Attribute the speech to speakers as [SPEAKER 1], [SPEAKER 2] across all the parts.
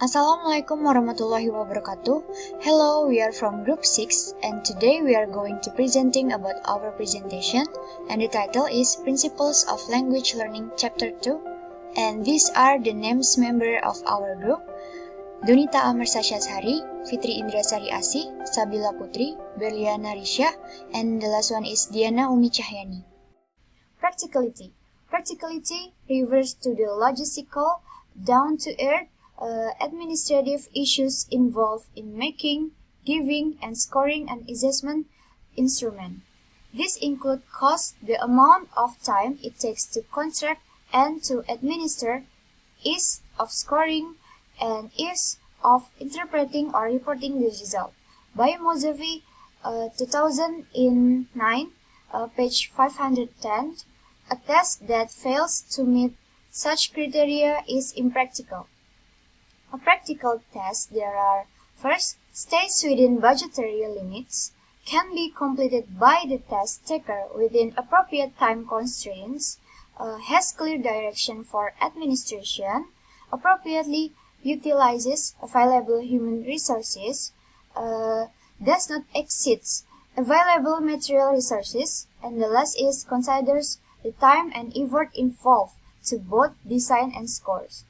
[SPEAKER 1] Assalamualaikum warahmatullahi wabarakatuh. Hello, we are from group 6 and today we are going to presenting about our presentation and the title is Principles of Language Learning Chapter 2 and these are the names member of our group: Donita amars azhari, Fitri indrasari asih, Sabiela putri, Berliana risyah, and the last one is Diana ummi cahyani. Practicality. Practicality refers to the logistical, down-to-earth, administrative issues involved in making, giving, and scoring an assessment instrument. These include cost, the amount of time it takes to construct and to administer, ease of scoring, and ease of interpreting or reporting the result. By Mozavi, 2009, page 510, a test that fails to meet such criteria is impractical. A practical test there are: first, stays within budgetary limits, can be completed by the test taker within appropriate time constraints, has clear direction for administration, appropriately utilizes available human resources, does not exceed available material resources, and the last is considers the time and effort involved to both design and scores.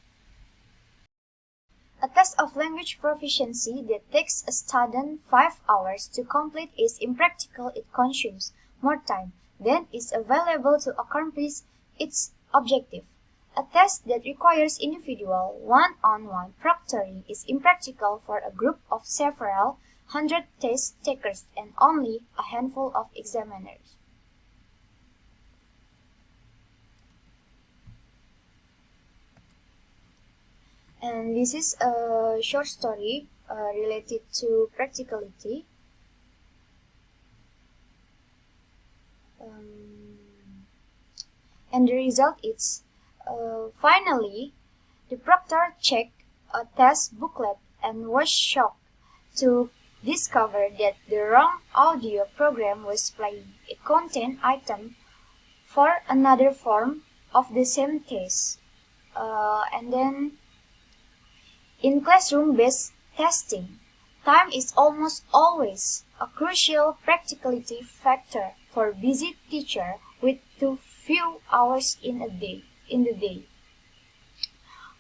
[SPEAKER 1] A test of language proficiency that takes a student 5 hours to complete is impractical. It consumes more time than is available to accomplish its objective. A test that requires individual, one-on-one proctoring is impractical for a group of several hundred test takers and only a handful of examiners. And this is a short story related to practicality. And the result is, finally, the proctor checked a test booklet and was shocked to discover that the wrong audio program was playing a content item for another form of the same test. And then, in classroom-based testing, time is almost always a crucial practicality factor for busy teacher with too few hours in the day.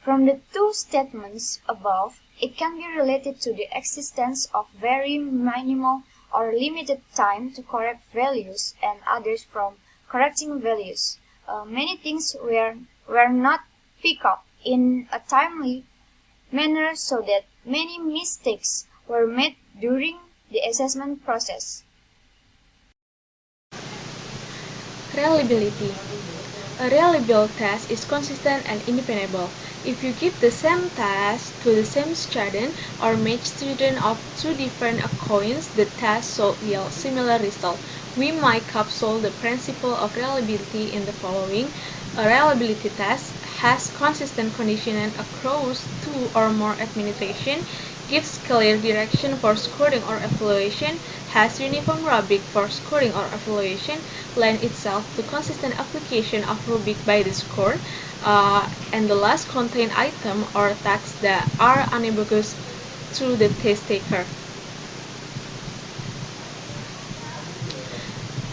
[SPEAKER 1] From the two statements above, it can be related to the existence of very minimal or limited time to correct values and others from correcting values. Many things were not picked up in a timely manner so that many mistakes were made during the assessment process.
[SPEAKER 2] Reliability. A reliable test is consistent and independable. If you give the same test to the same student or match students of two different coins, the test should yield similar results. We might capsule the principle of reliability in the following. A reliability test has consistent conditioning across two or more administration, gives clear direction for scoring or evaluation, has uniform rubric for scoring or evaluation, lends itself to consistent application of rubric by the score, and the last contain item or text that are unambiguous to the test taker.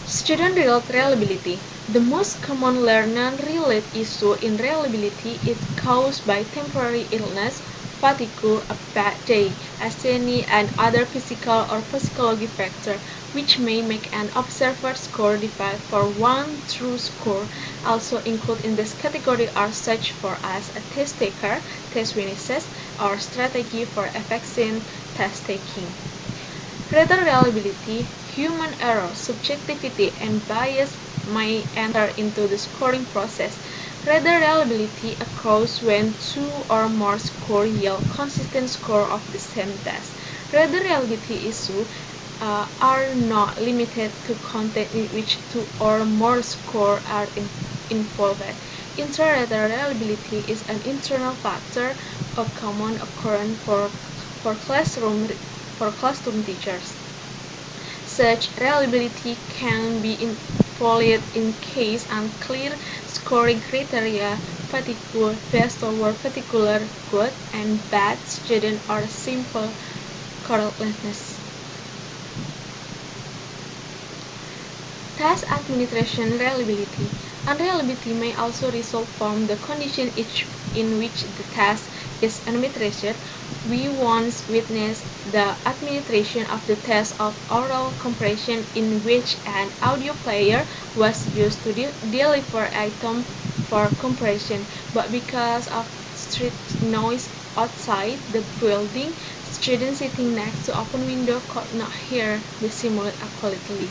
[SPEAKER 2] Student-related reliability. The most common learner-related issue in reliability is caused by temporary illness, fatigue, a bad day, asthenia, and other physical or physiological factors, which may make an observer score difficult for one true score. Also included in this category are such for as a test taker, test witnesses, or strategy for effective test taking. Greater reliability, human error, subjectivity, and bias may enter into the scoring process. Greater reliability occurs when two or more scores yield consistent score of the same test. Greater reliability issues are not limited to content in which two or more scores are involved. Inter-rater reliability is an internal factor of common occurrence for classroom teachers. Such reliability can be invalid in case unclear scoring criteria fatigue based toward particular good and bad student or simple carelessness. Task administration reliability. Unreliability may also result from the condition in which the task is administered. We once witnessed the administration of the test of oral comprehension in which an audio player was used to deliver items for comprehension, but because of street noise outside the building, students sitting next to open window could not hear the simulator accurately.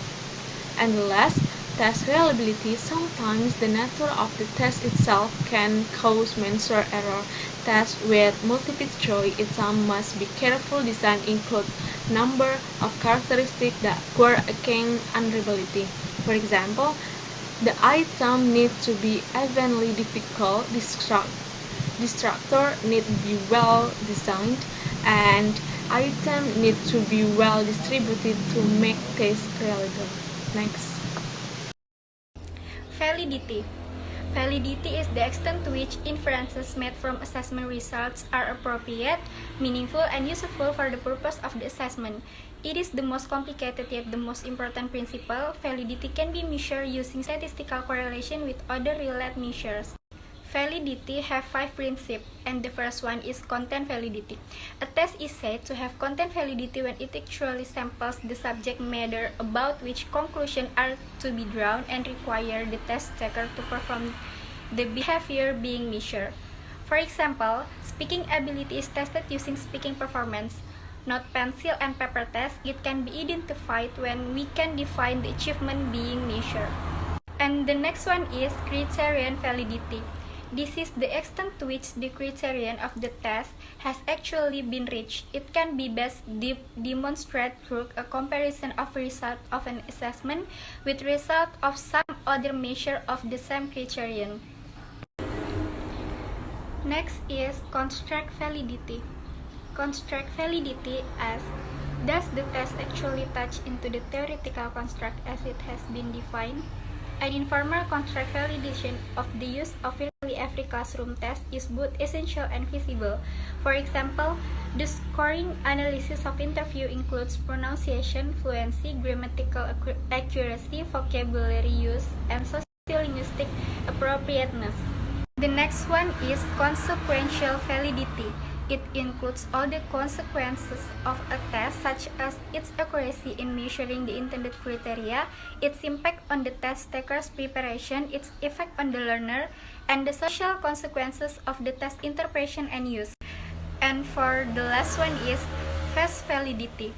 [SPEAKER 2] And the last, test reliability. Sometimes the nature of the test itself can cause mental error. Tests with multiple choice exam must be carefully designed include number of characteristics that guard against unreliability. For example, the item needs to be evenly difficult, distractor need to be well designed, and item need to be well distributed to make test reliable. Next.
[SPEAKER 3] Validity. Validity is the extent to which inferences made from assessment results are appropriate, meaningful, and useful for the purpose of the assessment. It is the most complicated yet the most important principle. Validity can be measured using statistical correlation with other related measures. Validity have 5 principles, and the first one is content validity. A test is said to have content validity when it actually samples the subject matter about which conclusions are to be drawn and require the test taker to perform the behavior being measured. For example, speaking ability is tested using speaking performance. Not pencil and paper test, it can be identified when we can define the achievement being measured. And the next one is criterion validity. This is the extent to which the criterion of the test has actually been reached. It can be best demonstrated through a comparison of result of an assessment with result of some other measure of the same criterion. Next is construct validity. Construct validity as does the test actually touch into the theoretical construct as it has been defined? An informal construct validation of the use of virtually every classroom test is both essential and feasible. For example, the scoring analysis of interview includes pronunciation, fluency, grammatical accuracy, vocabulary use, and sociolinguistic appropriateness. The next one is consequential validity. It includes all the consequences of a test, such as its accuracy in measuring the intended criteria, its impact on the test taker's preparation, its effect on the learner, and the social consequences of the test interpretation and use. And for the last one is face validity.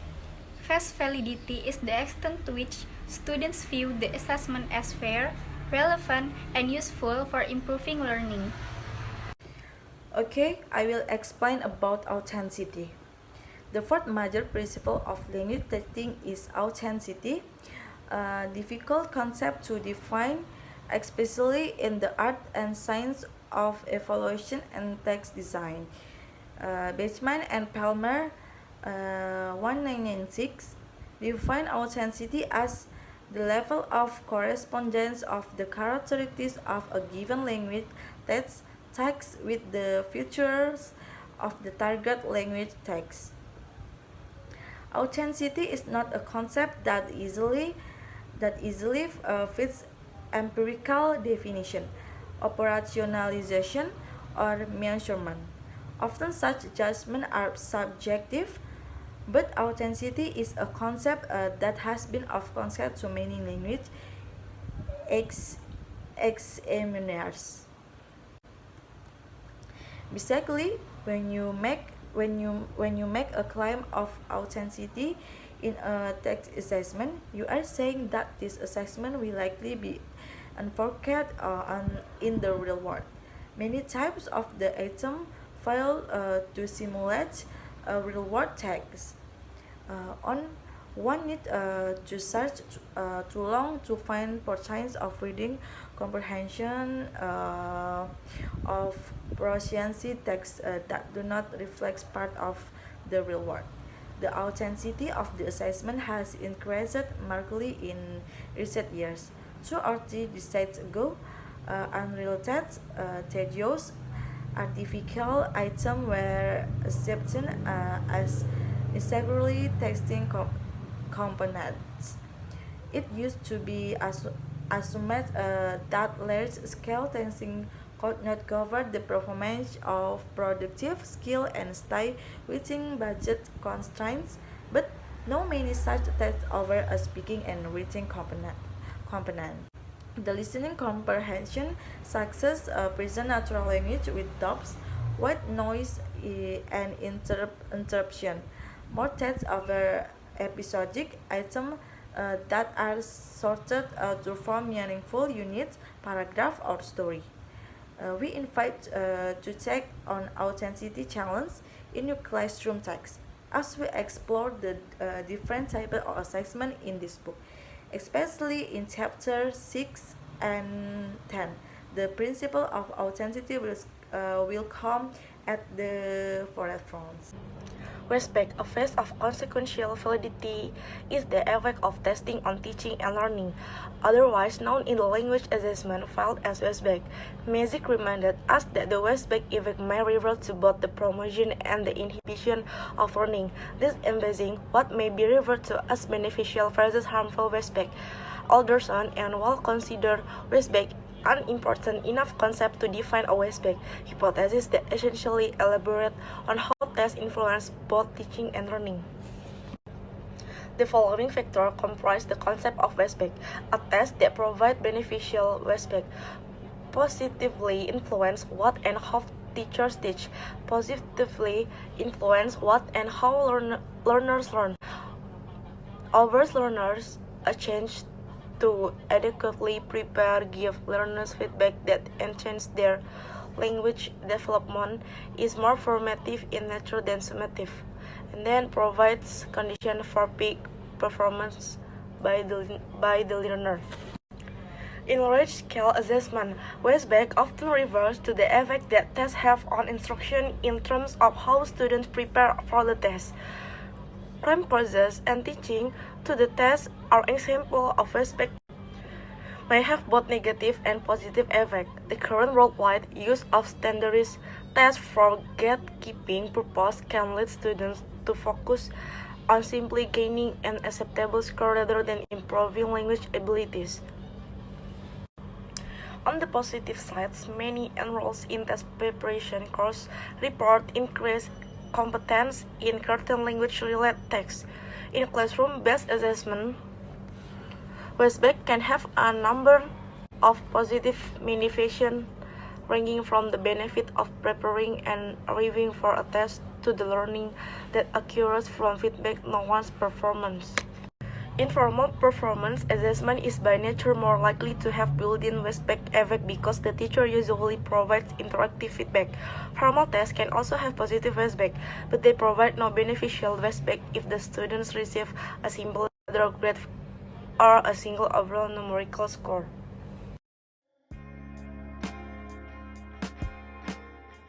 [SPEAKER 3] Face validity is the extent to which students view the assessment as fair, relevant, and useful for improving learning.
[SPEAKER 4] Okay, I will explain about authenticity. The fourth major principle of language testing is authenticity, a difficult concept to define, especially in the art and science of evaluation and text design. Bachman and Palmer, 1996, define authenticity as the level of correspondence of the characteristics of a given language text with the features of the target language text. Authenticity is not a concept that easily fits empirical definition, operationalization, or measurement. Often such judgments are subjective, but authenticity is a concept that has been of concept to many language examiners. Basically, when you make a claim of authenticity in a text assessment, you are saying that this assessment will likely be enforced in the real world. Many types of the item fail to simulate a real world text. One need to search too long to find patterns of reading comprehension of proficiency texts that do not reflect part of the real world. The authenticity of the assessment has increased markedly in recent years. 2 or 3 decades ago, unrelated, tedious, artificial items were accepted as necessarily testing components. It used to be assumed that large-scale testing could not cover the performance of productive skill and stay within budget constraints, but no many such tests over a speaking and writing component. The listening comprehension success present natural language with doubts, white noise, and interruption. More tests over episodic items that are sorted to form meaningful units, paragraph, or story. We invite to take on authenticity challenge in your classroom text as we explore the different types of assessment in this book, especially in chapter 6 and 10. The principle of authenticity will come at the forefront.
[SPEAKER 5] Respect, a phase of consequential validity, is the effect of testing on teaching and learning, otherwise known in the language assessment field as Westback. Magic reminded us that the Westback effect may revert to both the promotion and the inhibition of learning, this emphasizing what may be referred to as beneficial versus harmful Westback. Alderson and Wall consider Westback an important enough concept to define a Westback hypothesis that essentially elaborate on how tests influence both teaching and learning. The following factors comprise the concept of Westback: a test that provides beneficial Westback, positively influence what and how teachers teach, positively influence what and how learners learn, offers learners a chance to adequately prepare, give learners feedback that enhances their language development, is more formative in nature than summative, and then provides conditions for peak performance by the learner. In large-scale assessment, Westback often refers to the effect that tests have on instruction in terms of how students prepare for the test. Cram process and teaching to the test are examples of Westback may have both negative and positive effects. The current worldwide use of standardized tests for gatekeeping purposes can lead students to focus on simply gaining an acceptable score rather than improving language abilities. On the positive side, many enrolled in test preparation courses report increased competence in certain language-related tasks. In classroom-based assessment, Westback can have a number of positive manifestations ranging from the benefit of preparing and reviewing for a test to the learning that occurs from feedback on one's performance. Informal performance assessment is by nature more likely to have built-in Westback effect because the teacher usually provides interactive feedback. Formal tests can also have positive Westback, but they provide no beneficial Westback if the students receive a simple grade or a single overall numerical score.